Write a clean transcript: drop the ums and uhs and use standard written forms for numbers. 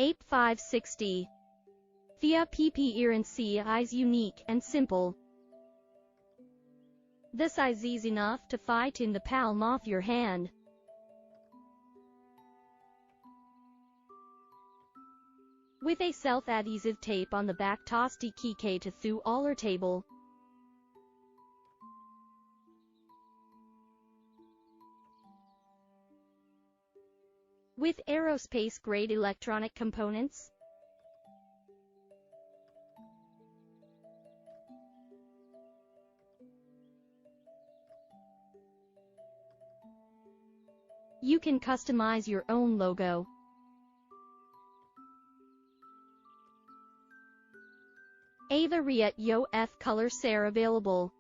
APE 560. The APE is unique and simple. The size is enough to fit in the palm of your hand. With a self-adhesive tape on the back to stick to through all your table. With aerospace-grade electronic components. You can customize your own logo. A variety of colors are available.